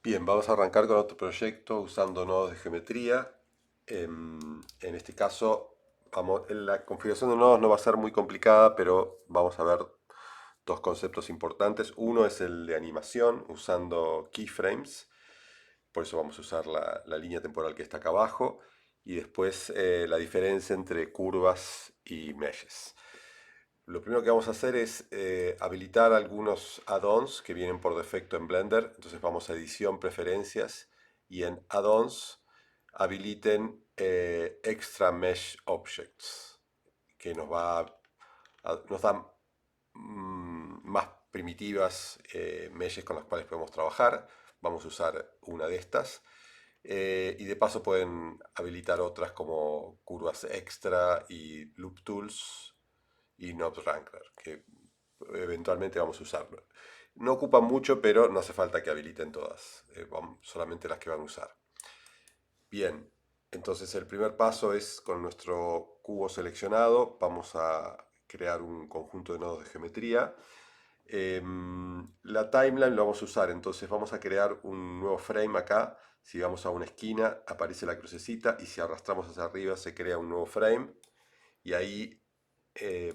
Bien, vamos a arrancar con otro proyecto usando nodos de geometría. En este caso, la configuración de nodos no va a ser muy complicada, pero vamos a ver dos conceptos importantes. Uno es el de animación usando keyframes, por eso vamos a usar la línea temporal que está acá abajo, y después la diferencia entre curvas y meshes. Lo primero que vamos a hacer es habilitar algunos add-ons que vienen por defecto en Blender. Entonces vamos a edición, preferencias y en add-ons habiliten extra mesh objects que nos dan más primitivas meshes con las cuales podemos trabajar. Vamos a usar una de estas. Y de paso pueden habilitar otras como curvas extra y loop tools y Node Wrangler, que eventualmente vamos a usarlo. No ocupan mucho, pero no hace falta que habiliten todas, solamente las que van a usar. Bien, entonces el primer paso es con nuestro cubo seleccionado, vamos a crear un conjunto de nodos de geometría. La timeline lo vamos a usar, entonces vamos a crear un nuevo frame acá. Si vamos a una esquina, aparece la crucecita y si arrastramos hacia arriba se crea un nuevo frame. Y ahí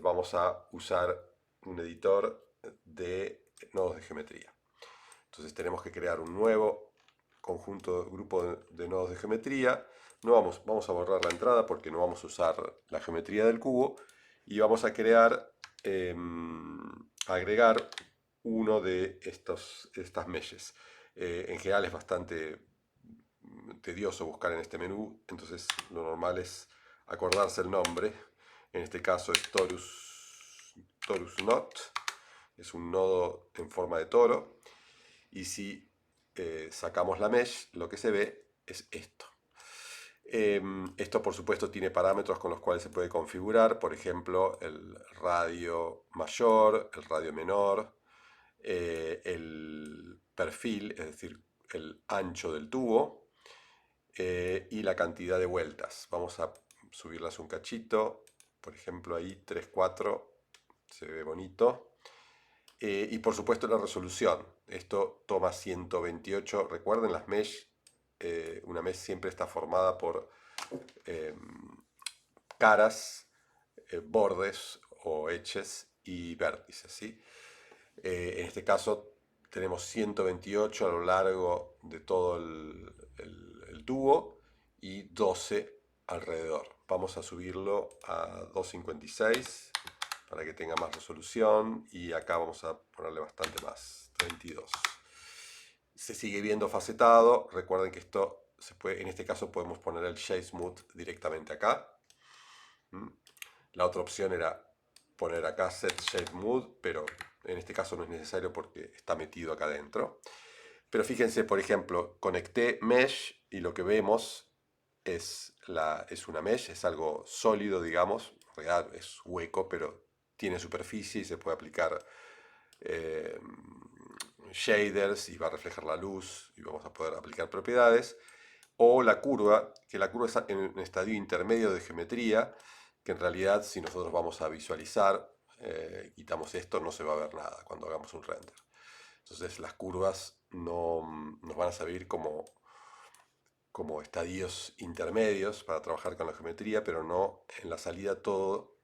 vamos a usar un editor de nodos de geometría. Entonces tenemos que crear un nuevo grupo de nodos de geometría. No vamos a borrar la entrada porque no vamos a usar la geometría del cubo. Y vamos a agregar uno de estas meshes. En general es bastante tedioso buscar en este menú, entonces lo normal es acordarse el nombre. En este caso es Torus Knot, es un nodo en forma de toro. Y si sacamos la mesh, lo que se ve es esto. Esto por supuesto tiene parámetros con los cuales se puede configurar, por ejemplo el radio mayor, el radio menor, el perfil, es decir, el ancho del tubo, y la cantidad de vueltas. Vamos a subirlas un cachito, por ejemplo ahí 3 4 se ve bonito. Y por supuesto la resolución. Esto toma 128. Recuerden las mesh. Una mesh siempre está formada por eh, caras, bordes o edges y vértices, ¿sí? En este caso tenemos 128 a lo largo de todo el tubo y 12 alrededor. Vamos a subirlo a 256 para que tenga más resolución y acá vamos a ponerle bastante más, 32. Se sigue viendo facetado. Recuerden que esto se puede, en este caso podemos poner el Shade Smooth directamente acá. La otra opción era poner acá Set Shape Mood, pero en este caso no es necesario porque está metido acá adentro. Pero fíjense, por ejemplo, conecté Mesh y lo que vemos es una Mesh, es algo sólido, digamos. En realidad es hueco, pero tiene superficie y se puede aplicar eh, shaders y va a reflejar la luz y vamos a poder aplicar propiedades. O la curva, que la curva está en un estadio intermedio de geometría, que en realidad si nosotros vamos a visualizar, quitamos esto, no se va a ver nada cuando hagamos un render. Entonces las curvas no nos van a servir como estadios intermedios para trabajar con la geometría, pero no en la salida todo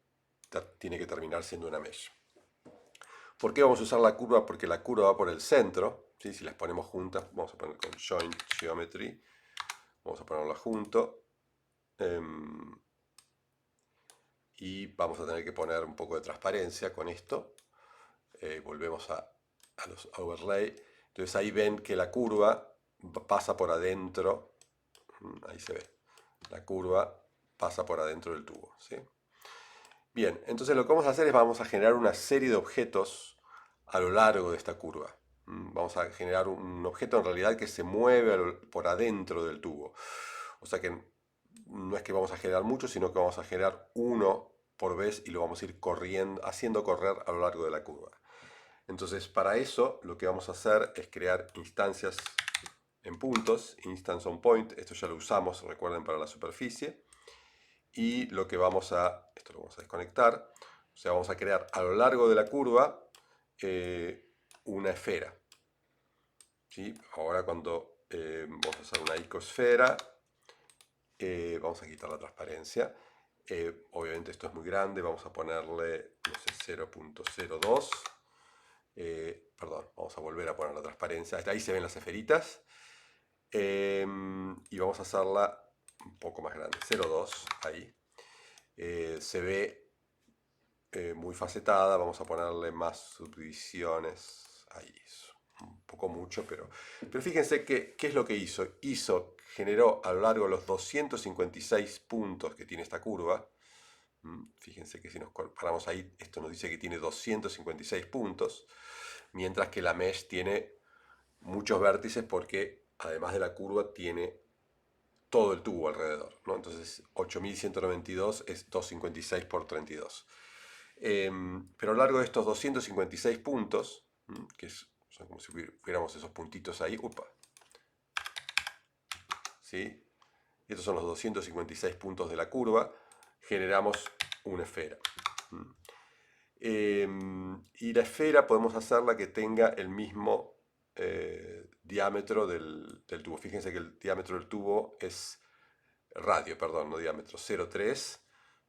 tiene que terminar siendo una mesh. ¿Por qué vamos a usar la curva? Porque la curva va por el centro, ¿sí? Si las ponemos juntas, vamos a poner con Joint Geometry, vamos a ponerla junto. Y vamos a tener que poner un poco de transparencia con esto. Volvemos a los overlay. Entonces ahí ven que la curva pasa por adentro. Ahí se ve. La curva pasa por adentro del tubo, ¿sí? Bien, entonces lo que vamos a hacer es vamos a generar una serie de objetos a lo largo de esta curva. Vamos a generar un objeto en realidad que se mueve por adentro del tubo. O sea que no es que vamos a generar mucho, sino que vamos a generar uno por vez y lo vamos a ir corriendo, haciendo correr a lo largo de la curva. Entonces, para eso lo que vamos a hacer es crear instancias en puntos, instance on point. Esto ya lo usamos, recuerden, para la superficie. Y esto lo vamos a desconectar, o sea, vamos a crear a lo largo de la curva una esfera. ¿sí? Ahora cuando vamos a usar una icosfera, vamos a quitar la transparencia. Obviamente esto es muy grande, vamos a ponerle, no sé, 0.02. Perdón, vamos a volver a poner la transparencia. Hasta ahí se ven las esferitas. Y vamos a hacerla un poco más grande, 0.2, ahí. Se ve muy facetada, vamos a ponerle más subdivisiones. Ahí, un poco mucho, pero fíjense qué es lo que hizo. Generó a lo largo de los 256 puntos que tiene esta curva. Fíjense que si nos comparamos ahí, esto nos dice que tiene 256 puntos, mientras que la mesh tiene muchos vértices porque además de la curva tiene todo el tubo alrededor, ¿no? Entonces 8192 es 256 por 32. Pero a lo largo de estos 256 puntos, que son como si hubiéramos esos puntitos ahí, ¿sí? Estos son los 256 puntos de la curva, generamos una esfera. Y la esfera podemos hacerla que tenga el mismo diámetro del tubo. Fíjense que el diámetro del tubo es radio, perdón, no diámetro, 0,3.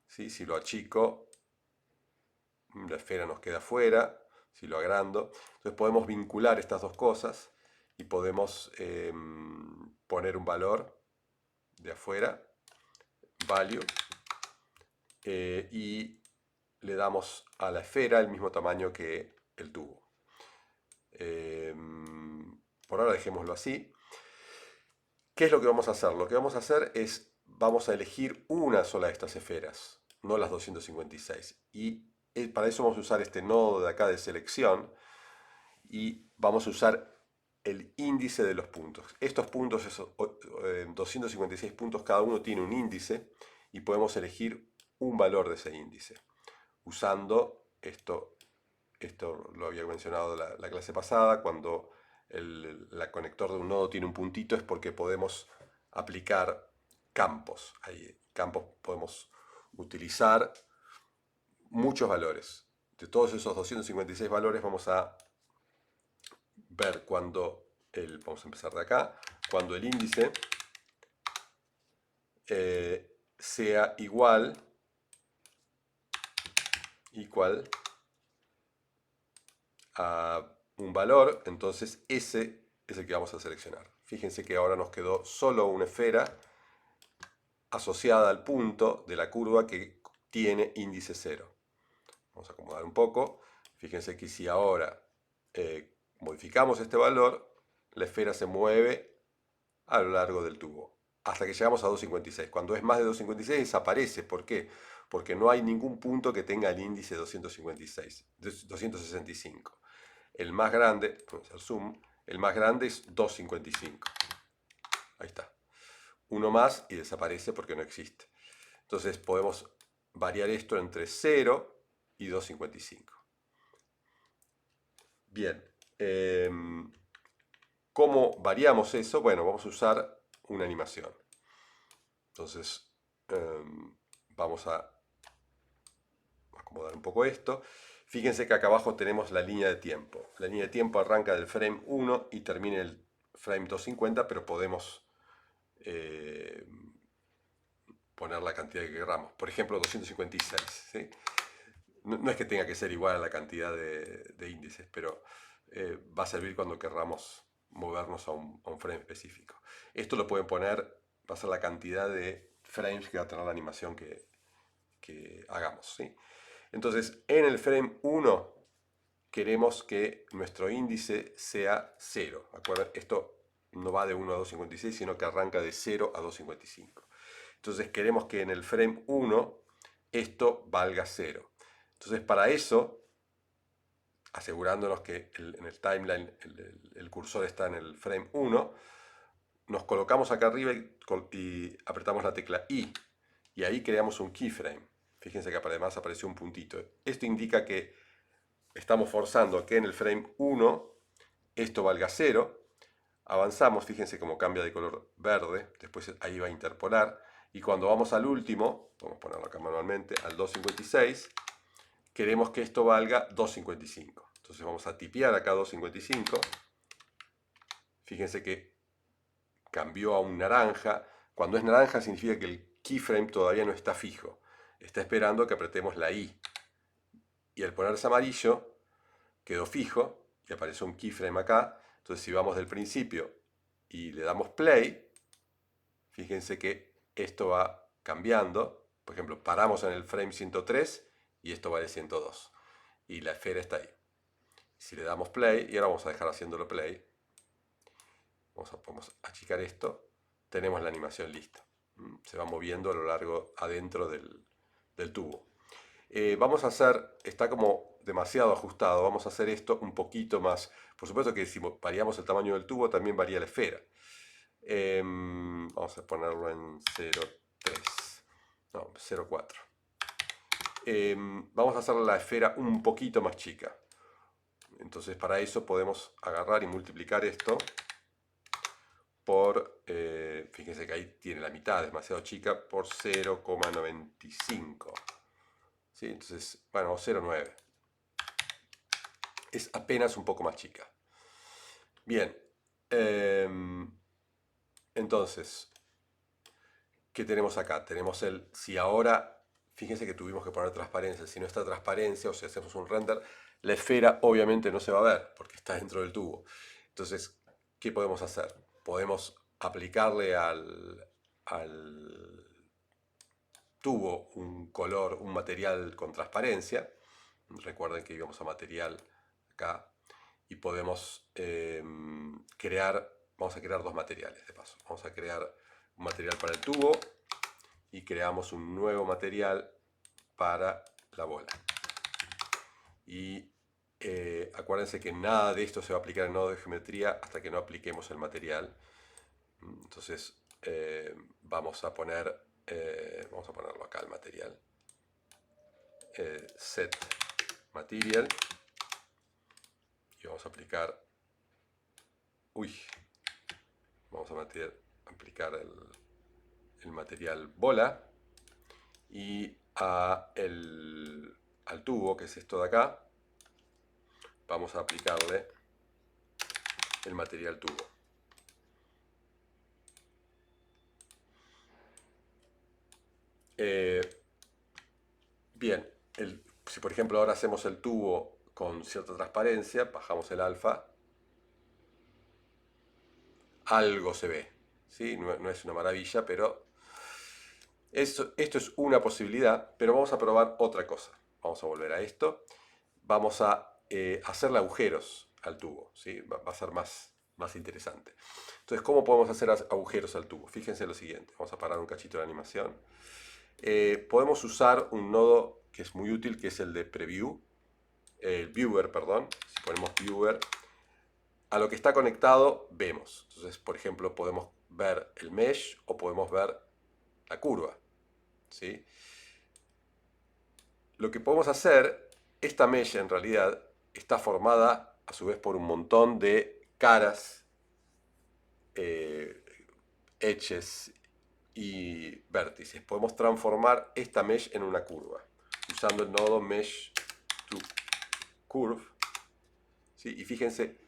¿Sí? Si lo achico, la esfera nos queda fuera. Si lo agrando, entonces podemos vincular estas dos cosas y podemos poner un valor de afuera, value, y le damos a la esfera el mismo tamaño que el tubo. Por ahora dejémoslo así. ¿Qué es lo que vamos a hacer? Lo que vamos a hacer es, vamos a elegir una sola de estas esferas, no las 256. Y para eso vamos a usar este nodo de acá de selección y vamos a usar el índice de los puntos. Estos puntos, esos 256 puntos, cada uno tiene un índice y podemos elegir un valor de ese índice. Usando esto lo había mencionado la clase pasada, cuando el conector de un nodo tiene un puntito es porque podemos aplicar campos. Hay campos, podemos utilizar muchos valores. De todos esos 256 valores vamos a ver vamos a empezar de acá, cuando el índice sea igual a un valor, entonces ese es el que vamos a seleccionar. Fíjense que ahora nos quedó solo una esfera asociada al punto de la curva que tiene índice 0. Vamos a acomodar un poco. Fíjense que si ahora modificamos este valor, la esfera se mueve a lo largo del tubo, hasta que llegamos a 256. Cuando es más de 256 desaparece. ¿Por qué? Porque no hay ningún punto que tenga el índice 265. El más grande, vamos a hacer zoom, el más grande es 255. Ahí está. Uno más y desaparece porque no existe. Entonces podemos variar esto entre 0 y 255. Bien. ¿Cómo variamos eso? Bueno, vamos a usar una animación. Entonces, vamos a acomodar un poco esto. Fíjense que acá abajo tenemos la línea de tiempo. La línea de tiempo arranca del frame 1 y termina en el frame 250, pero podemos poner la cantidad que queramos. Por ejemplo, 256. ¿Sí? No es que tenga que ser igual a la cantidad de índices, pero va a servir cuando querramos movernos a un frame específico. Esto lo pueden poner, va a ser la cantidad de frames que va a tener la animación que hagamos. ¿Sí? Entonces, en el frame 1 queremos que nuestro índice sea 0. ¿Acuerdan? Esto no va de 1 a 256, sino que arranca de 0 a 255. Entonces queremos que en el frame 1 esto valga 0. Entonces para eso, asegurándonos que en el timeline el cursor está en el frame 1, nos colocamos acá arriba y apretamos la tecla I. Y ahí creamos un keyframe. Fíjense que además apareció un puntito. Esto indica que estamos forzando a que en el frame 1 esto valga 0. Avanzamos, fíjense cómo cambia de color verde. Después ahí va a interpolar. Y cuando vamos al último, vamos a ponerlo acá manualmente, al 256, queremos que esto valga 255. Entonces vamos a tipear acá 255. Fíjense que cambió a un naranja. Cuando es naranja significa que el keyframe todavía no está fijo. Está esperando que apretemos la I. Y al ponerse amarillo, quedó fijo y apareció un keyframe acá. Entonces si vamos del principio y le damos play, fíjense que esto va cambiando. Por ejemplo, paramos en el frame 103 y esto vale 102. Y la esfera está ahí. Si le damos play, y ahora vamos a dejar haciéndolo play, vamos a achicar esto, tenemos la animación lista. Se va moviendo a lo largo, adentro del tubo. Vamos a hacer, está como demasiado ajustado, vamos a hacer esto un poquito más. Por supuesto que si variamos el tamaño del tubo, también varía la esfera. Vamos a ponerlo en 0,3, no, 0,4. Vamos a hacer la esfera un poquito más chica. Entonces para eso podemos agarrar y multiplicar esto por, fíjense que ahí tiene la mitad, demasiado chica, por 0,95. ¿Sí? Entonces, bueno, 0,9. Es apenas un poco más chica. Bien. Entonces, ¿qué tenemos acá? Tenemos si ahora, fíjense que tuvimos que poner transparencia. Si no está transparencia, o si hacemos un render, la esfera obviamente no se va a ver, porque está dentro del tubo. Entonces, ¿qué podemos hacer? Podemos aplicarle al tubo un color, un material con transparencia. Recuerden que íbamos a material acá. Y podemos vamos a crear dos materiales de paso. Vamos a crear un material para el tubo y creamos un nuevo material para la bola. Y acuérdense que nada de esto se va a aplicar en nodo de geometría hasta que no apliquemos el material. Entonces vamos a ponerlo acá el material. Set material. Y vamos a aplicar. Vamos a aplicar el material bola. Y al tubo, que es esto de acá, vamos a aplicarle el material tubo. Bien, si por ejemplo ahora hacemos el tubo con cierta transparencia, bajamos el alfa, algo se ve, ¿sí? No es una maravilla, pero esto es una posibilidad, pero vamos a probar otra cosa. Vamos a volver a esto, vamos a hacerle agujeros al tubo, ¿sí? Va a ser más interesante. Entonces, ¿cómo podemos hacer agujeros al tubo? Fíjense lo siguiente, vamos a parar un cachito de animación. Podemos usar un nodo que es muy útil, que es el de preview, el viewer, perdón. Si ponemos viewer, a lo que está conectado vemos. Entonces, por ejemplo, podemos ver el mesh o podemos ver la curva, ¿sí? Lo que podemos hacer, esta mesh en realidad está formada a su vez por un montón de caras, edges y vértices. Podemos transformar esta mesh en una curva usando el nodo mesh to curve, ¿sí? Y fíjense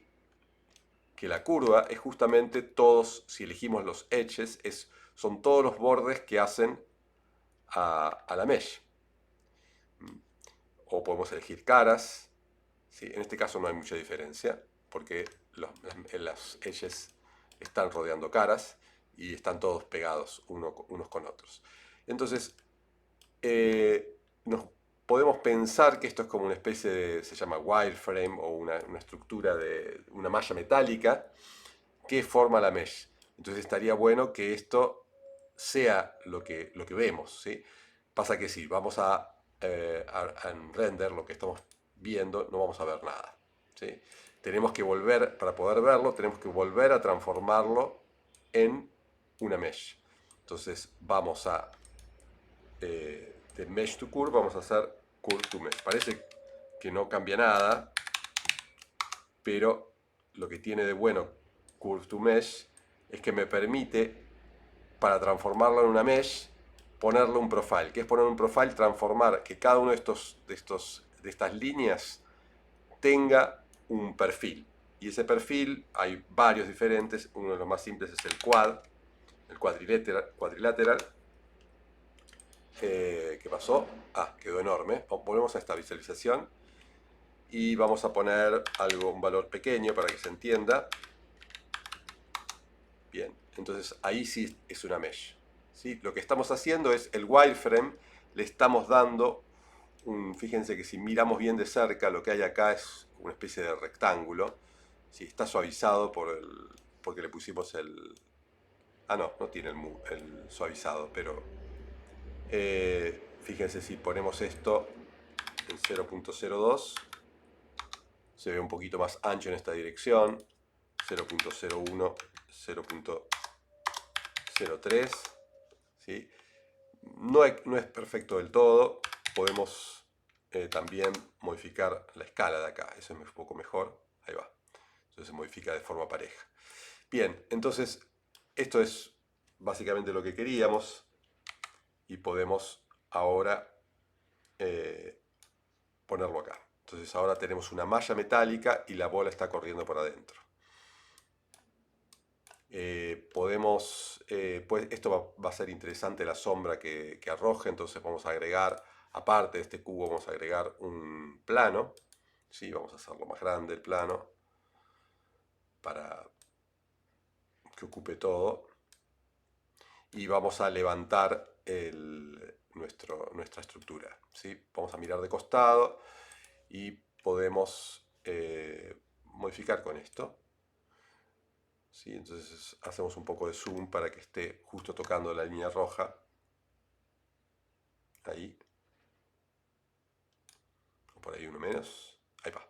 que la curva es justamente todos, si elegimos los edges, son todos los bordes que hacen a la mesh. O podemos elegir caras, ¿sí? En este caso no hay mucha diferencia porque las edges están rodeando caras y están todos pegados unos con otros. Entonces, nos podemos pensar que esto es como una especie de, se llama wireframe o una estructura de una malla metálica que forma la mesh. Entonces estaría bueno que esto sea lo que vemos, ¿sí? Pasa que si vamos a render lo que estamos viendo, no vamos a ver nada, ¿sí? Tenemos que volver, para poder verlo, tenemos que volver a transformarlo en una mesh. Entonces vamos a de mesh to curve, vamos a hacer curve to mesh. Parece que no cambia nada, pero lo que tiene de bueno curve to mesh es que me permite, para transformarlo en una mesh, ponerle un profile. ¿Qué es poner un profile? Transformar que cada uno de estas líneas tenga un perfil. Y ese perfil, hay varios diferentes. Uno de los más simples es el cuadrilateral. ¿Qué pasó? Quedó enorme. Volvemos a esta visualización y vamos a poner un valor pequeño para que se entienda. Bien, entonces ahí sí es una mesh, ¿sí? Lo que estamos haciendo es el wireframe, le estamos dando fíjense que si miramos bien de cerca, lo que hay acá es una especie de rectángulo. ¿Sí? Está suavizado porque le pusimos no tiene el suavizado, pero fíjense si ponemos esto en 0.02, se ve un poquito más ancho en esta dirección, 0.01, 0.03, ¿sí? No es perfecto del todo, podemos también modificar la escala de acá, eso es un poco mejor, ahí va, entonces se modifica de forma pareja. Bien, entonces esto es básicamente lo que queríamos y podemos ahora ponerlo acá. Entonces ahora tenemos una malla metálica y la bola está corriendo por adentro. Pues esto va a ser interesante la sombra que arroje, entonces vamos a agregar, aparte de este cubo, vamos a agregar un plano. ¿Sí? Vamos a hacerlo más grande el plano para que ocupe todo. Y vamos a levantar nuestra estructura. ¿Sí? Vamos a mirar de costado y podemos modificar con esto. ¿Sí? Entonces hacemos un poco de zoom para que esté justo tocando la línea roja. Ahí. Por ahí uno menos. Ahí va.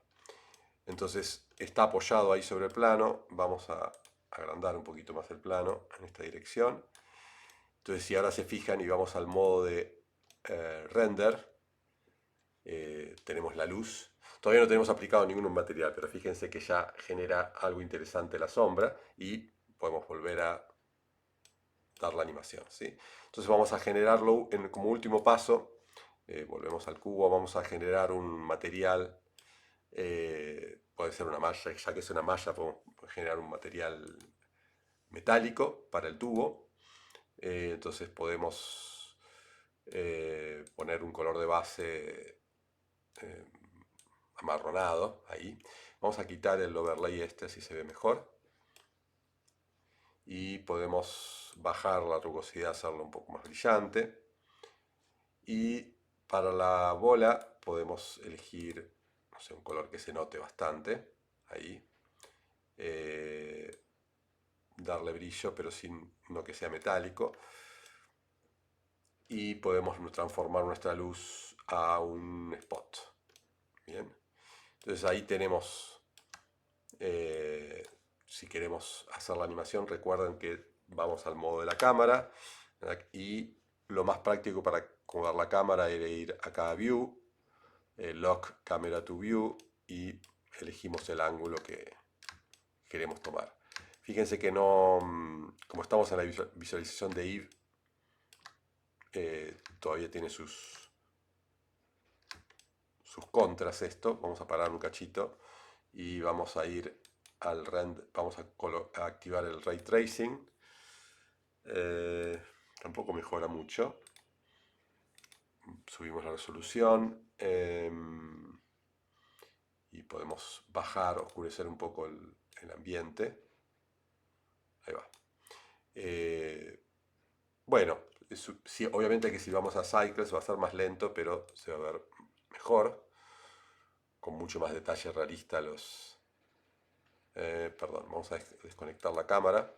Entonces está apoyado ahí sobre el plano. Vamos a agrandar un poquito más el plano en esta dirección. Entonces si ahora se fijan y vamos al modo de render, tenemos la luz. Todavía no tenemos aplicado ningún material, pero fíjense que ya genera algo interesante la sombra y podemos volver a dar la animación, ¿sí? Entonces vamos a generarlo como último paso. Volvemos al cubo, vamos a generar un material, puede ser una malla, ya que es una malla podemos generar un material metálico para el tubo. Entonces podemos poner un color de base amarronado ahí. Vamos a quitar el overlay así se ve mejor. Y podemos bajar la rugosidad, hacerlo un poco más brillante. Y para la bola podemos elegir, no sé, un color que se note bastante. Ahí. Darle brillo, pero sin no que sea metálico. Y podemos transformar nuestra luz a un spot. Bien. Entonces ahí tenemos, si queremos hacer la animación, recuerden que vamos al modo de la cámara. Y lo más práctico para acomodar la cámara era ir acá a View, Lock Camera to View y elegimos el ángulo que queremos tomar. Fíjense que no, como estamos en la visualización de Eve, todavía tiene sus contras esto. Vamos a parar un cachito y vamos a ir al render, vamos a activar el Ray Tracing. Tampoco mejora mucho. Subimos la resolución y podemos bajar, oscurecer un poco el ambiente. Ahí va. Bueno, sí, obviamente que si vamos a Cycles va a ser más lento, pero se va a ver mejor, con mucho más detalle realista perdón, vamos a desconectar la cámara.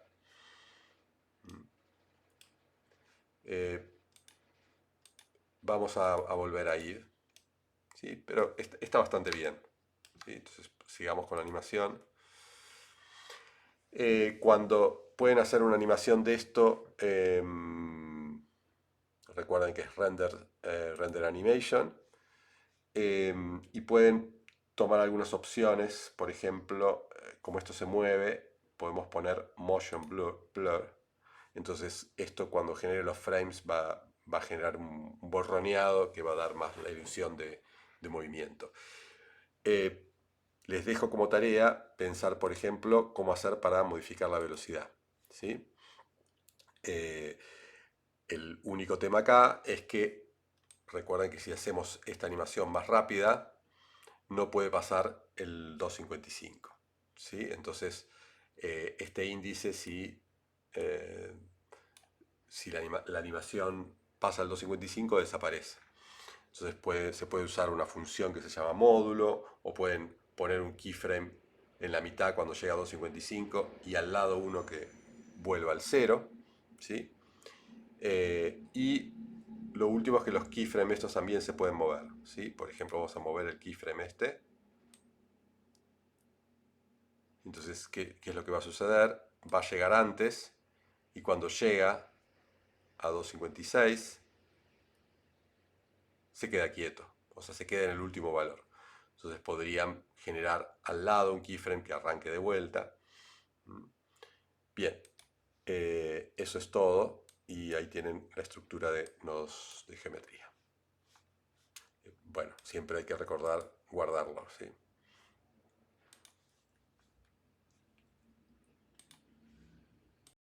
Vamos a volver a ir, ¿sí? Pero está bastante bien, ¿sí? Entonces sigamos con la animación. Cuando pueden hacer una animación de esto, recuerden que es render animation, y pueden tomar algunas opciones. Por ejemplo, como esto se mueve, podemos poner motion blur. Entonces esto, cuando genere los frames, va a generar un borroneado que va a dar más la ilusión de movimiento. les dejo como tarea pensar, por ejemplo, cómo hacer para modificar la velocidad, ¿sí? Eh, el único tema acá es que recuerden que si hacemos esta animación más rápida, no puede pasar el 255, ¿sí? Entonces, este índice, eh, si la animación pasa al 255, desaparece. Entonces se puede usar una función que se llama módulo, o pueden poner un keyframe en la mitad cuando llega a 255 y al lado uno que vuelva al 0, ¿sí? Y lo último es que los keyframes estos también se pueden mover, ¿sí? Por ejemplo, vamos a mover el keyframe este. Entonces, ¿qué es lo que va a suceder? Va a llegar antes, y cuando llega a 256 se queda quieto, o sea, se queda en el último valor. Entonces podrían generar al lado un keyframe que arranque de vuelta. Bien, eso es todo, y ahí tienen la estructura de nodos de geometría. Bueno, siempre hay que recordar guardarlo, ¿sí?